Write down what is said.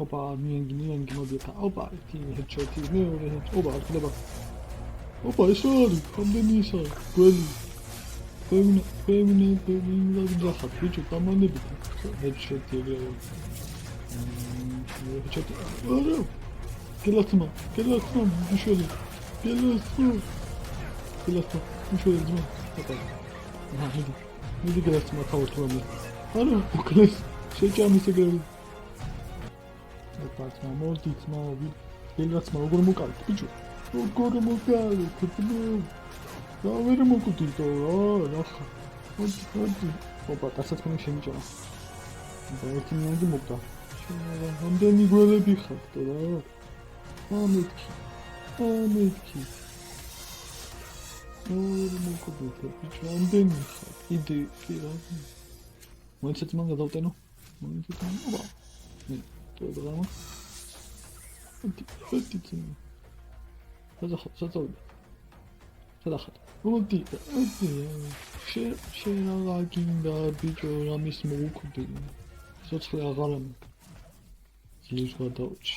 ოპა, მიენგი მოდიოთა. ოპა, ტიმი ჰედშოტი, მეორე ჰედშოტი. ოპა, ხდება. ოპა, ეს არის, რამდენი ისა, გველი. Певне, захат, бичу, таманები. ჰედშოტი ეგრევე. ჰედშოტი. არა. გელათმა, მიშელი. გელათმა, მიშელი ძმა. ოპა. მიდი გელათმა თავთვამი. არა, უკლეს, შეჭამის ეგრევე. ოპა, მოდით, გელათმა როგორ მოკალეთ, ბიჭო. როგორ მოკალეთ, ბიჭო. და ვერ მოკუდით რა ხა. მოდი. ოპა, დასაწყისი შემიჭამა. და ერთი მინუტი მოკდა. რამდენი გველები ხართ რა? ამეთქი. ორ მოკუდით, ბიჭო, რამდენი ხარ? იდი, კი რა. მოიცეთ მან გადავტენო. ოპა. მე პროგრამა. ერთი წინ. საძოვი. სადახად. მოდი. შენა გინდა ბიჭო, რამის მოუკვდი. სოცხლე აღარ ამი. ის გადავჭი.